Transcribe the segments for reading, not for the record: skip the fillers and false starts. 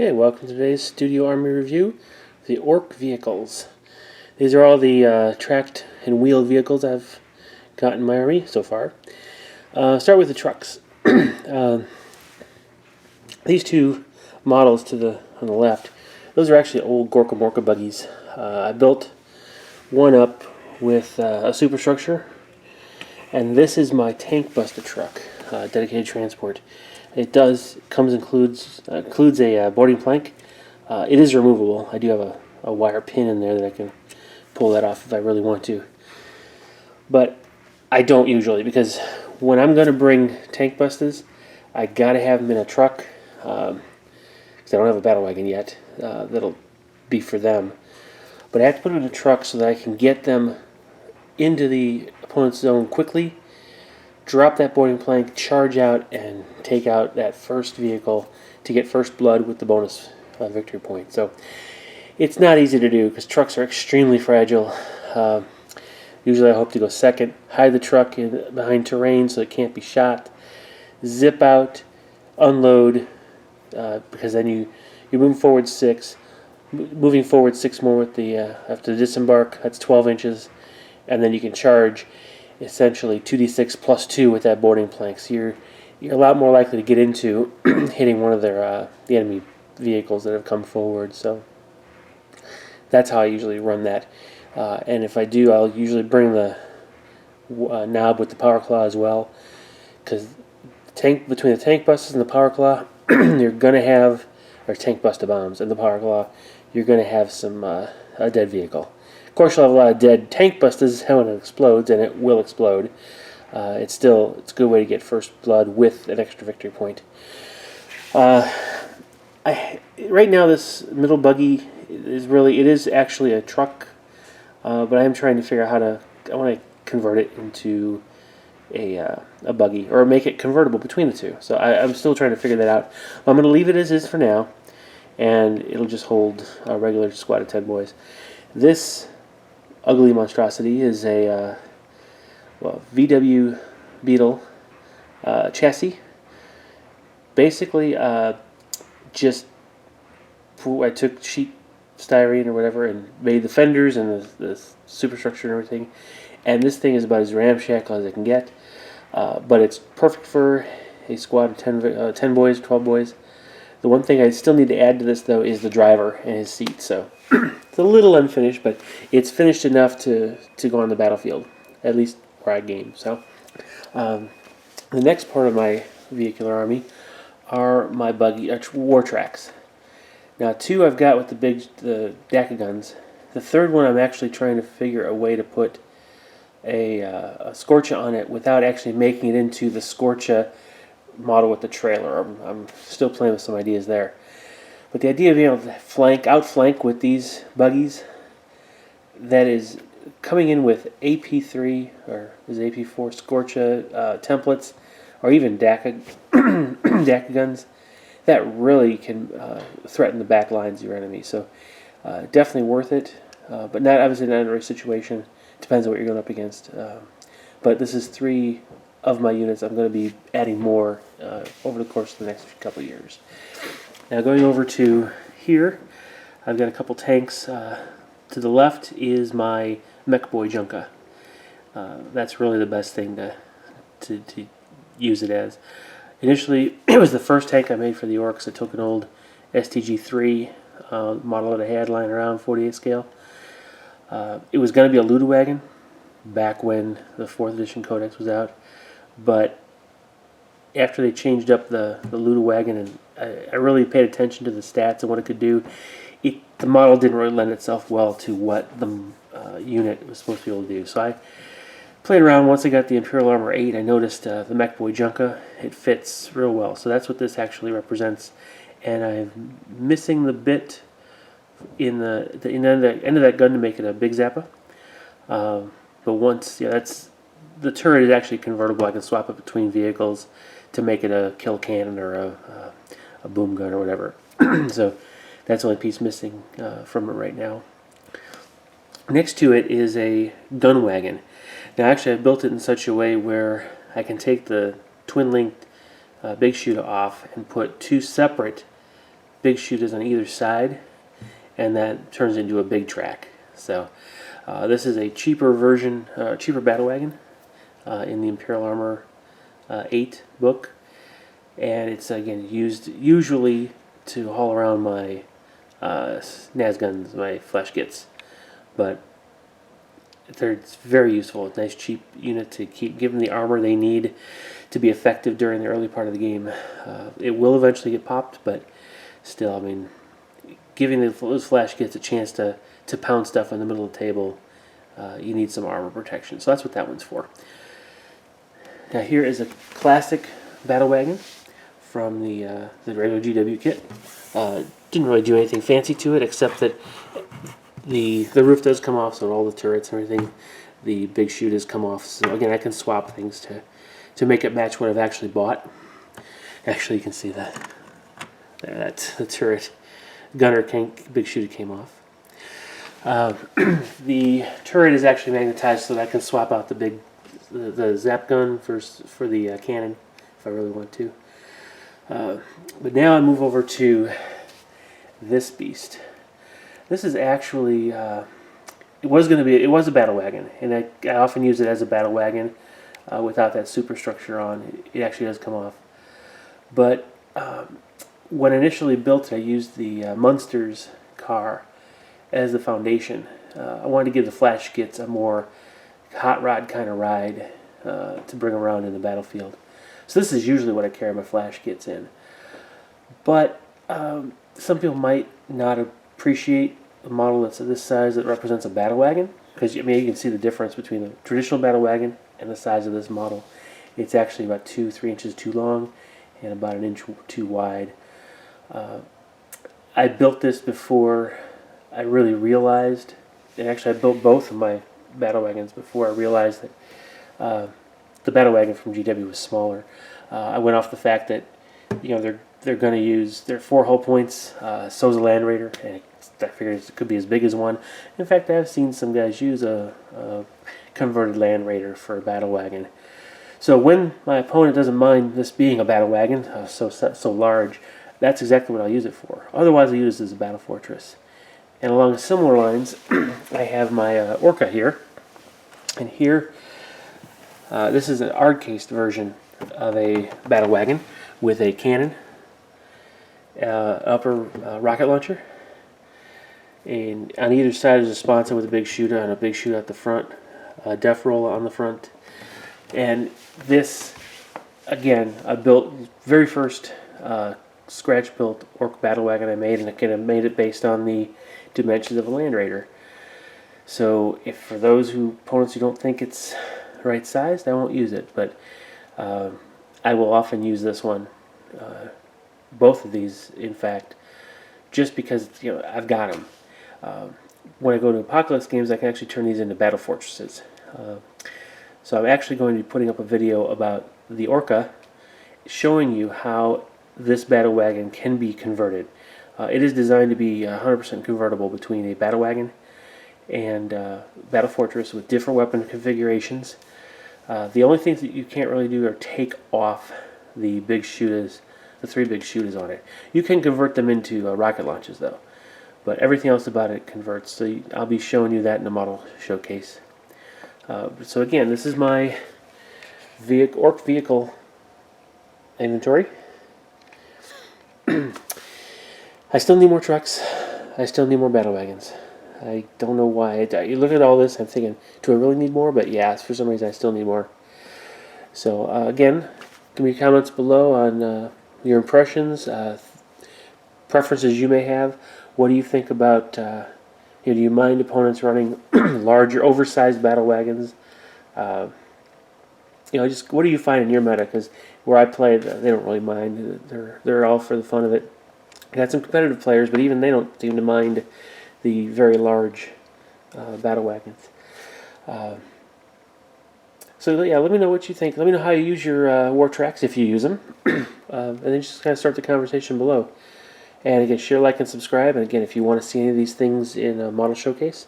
Okay, welcome to today's Studio Army review, the Ork vehicles. These are all the tracked and wheeled vehicles I've got in my army so far. Start with the trucks. These two models on the left, those are actually old Gorka Morka buggies. I built one up with a superstructure, and this is my tank buster truck, dedicated transport. It includes a boarding plank. It is removable. I do have a wire pin in there that I can pull that off if I really want to. But I don't usually, because when I'm going to bring tank busters, I got to have them in a truck, because I don't have a battle wagon yet. That'll be for them. But I have to put them in a truck so that I can get them into the opponent's zone quickly, drop that boarding plank, charge out, and take out that first vehicle to get first blood with the bonus victory point. So it's not easy to do because trucks are extremely fragile. Usually I hope to go second, hide the truck behind terrain so it can't be shot, zip out, unload, because then you move forward 6, moving forward 6 more with the after the disembark. That's 12 inches, and then you can charge essentially 2d6 plus 2 with that boarding plank. So you're a lot more likely to get into hitting one of the enemy vehicles that have come forward. So that's how I usually run that. And if I do, I'll usually bring the knob with the power claw as well, because between the tank busters and the power claw, you're gonna have, or tank buster bombs and the power claw, you're gonna have some a dead vehicle. Of course, you'll have a lot of dead tank busters when it explodes, and it will explode. It's a good way to get first blood with an extra victory point. Right now, this middle buggy is actually a truck, but I am trying to figure out I want to convert it into a buggy, or make it convertible between the two. So I'm still trying to figure that out. I'm going to leave it as is for now, and it'll just hold a regular squad of 10 boys. This ugly monstrosity is a VW Beetle chassis. Basically, just I took sheet styrene or whatever and made the fenders and the superstructure and everything. And this thing is about as ramshackle as it can get, but it's perfect for a squad of 10 boys, 12 boys. The one thing I still need to add to this, though, is the driver and his seat. So it's a little unfinished, but it's finished enough to go on the battlefield, at least where I game. So the next part of my vehicular army are my war tracks. Now, 2 I've got with the DACA guns. The third one I'm actually trying to figure a way to put a Scorcha on it without actually making it into the Scorcha model with the trailer. I'm still playing with some ideas there. But the idea of being able to outflank with these buggies, that is coming in with AP3 or is AP4 Scorcha templates, or even DACA DACA guns, that really can threaten the back lines of your enemy. So definitely worth it, but obviously not in every situation. Depends on what you're going up against. But this is 3 of my units. I'm going to be adding more over the course of the next couple of years. Now going over to here, I've got a couple tanks. To the left is my Mech Boy Junka. That's really the best thing to use it as. Initially, it was the first tank I made for the Orks. I took an old STG-3 model that I had lying around, 48 scale. It was going to be a Luda wagon back when the 4th edition Codex was out, but after they changed up the Luda wagon, and I really paid attention to the stats and what it could do, the model didn't really lend itself well to what the unit was supposed to be able to do. So I played around. Once I got the Imperial Armor 8, I noticed the Mech Boy Junka. It fits real well. So that's what this actually represents. And I'm missing the bit in the end of that gun to make it a Big Zappa. But once, that's the turret is actually convertible. I can swap it between vehicles to make it a kill cannon or a boom gun or whatever. So that's the only piece missing from it right now. Next to it is a gun wagon. Now actually I've built it in such a way where I can take the twin-linked big shooter off and put 2 separate big chute is on either side, and that turns into a big track. So this is a cheaper version, cheaper battle wagon in the Imperial Armor 8 book, and it's again used usually to haul around my Nazguns, my flash kits, but it's very useful. It's a nice cheap unit to give them the armor they need to be effective during the early part of the game. It will eventually get popped, but still, I mean, giving those flash kits a chance to pound stuff in the middle of the table, you need some armor protection. So that's what that one's for. Now here is a classic battle wagon from the regular GW kit. Didn't really do anything fancy to it, except that the roof does come off, so all the turrets and everything, the big chute has come off. So again, I can swap things to make it match what I've actually bought. Actually, you can see that. There, that's the turret. Gunner big chute came off. The turret is actually magnetized so that I can swap out the zap gun for the cannon if I really want to. But now I move over to this beast. This is actually it was a battle wagon, and I often use it as a battle wagon without that superstructure on. It actually does come off. But when I initially built it, I used the Munsters car as the foundation. I wanted to give the flash kits a more hot rod kind of ride to bring around in the battlefield. So this is usually what I carry my flash kits in. But some people might not appreciate a model that's this size that represents a battle wagon, because I mean you can see the difference between a traditional battle wagon and the size of this model. It's actually about 2-3 inches too long and about 1 inch too wide. I built this before I really realized, and actually I built both of my battle wagons before I realized that the battle wagon from GW was smaller. I went off the fact that they're going to use their 4 hull points. So's a Land Raider, and I figured it could be as big as one. In fact, I've seen some guys use a converted Land Raider for a battle wagon. So when my opponent doesn't mind this being a battle wagon, so large, that's exactly what I'll use it for. Otherwise, I'll use it as a battle fortress. And along similar lines, I have my Orka here. And here, this is an hard-cased version of a battle wagon with a cannon, upper rocket launcher, and on either side is a sponsor with a big chute and a big chute at the front, a def roll on the front. And this, again, I built very first scratch-built Ork battle wagon I made, and I kind of made it based on the dimensions of a Land Raider. So if for those opponents who don't think it's right sized, I won't use it, but I will often use this one, both of these in fact, just because I've got them. When I go to Apocalypse games, I can actually turn these into battle fortresses. So I'm actually going to be putting up a video about the Orka, showing you how this battle wagon can be converted. It is designed to be 100% convertible between a battle wagon and battle fortress with different weapon configurations. The only things that you can't really do are take off the big shooters, the 3 big shooters on it. You can convert them into rocket launches though, but everything else about it converts. So I'll be showing you that in the model showcase. So again, this is my Ork vehicle inventory. I still need more trucks. I still need more battle wagons. I don't know why. You look at all this, I'm thinking, do I really need more? But yeah, for some reason I still need more. So again, give me comments below on your impressions, preferences you may have. What do you think about, do you mind opponents running larger, oversized battle wagons? Just what do you find in your meta? Because where I play, they don't really mind. They're all for the fun of it. I got some competitive players, but even they don't seem to mind the very large battle wagons. So yeah, let me know what you think. Let me know how you use your war tracks, if you use them, and then just kind of start the conversation below. And again, share, like, and subscribe. And again, if you want to see any of these things in a model showcase,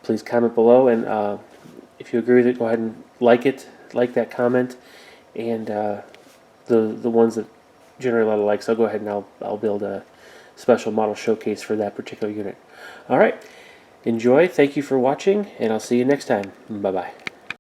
please comment below. And if you agree with it, go ahead and like that comment. And the ones that generate a lot of likes, I'll go ahead and I'll build special model showcase for that particular unit. All right, enjoy. Thank you for watching, and I'll see you next time. Bye-bye.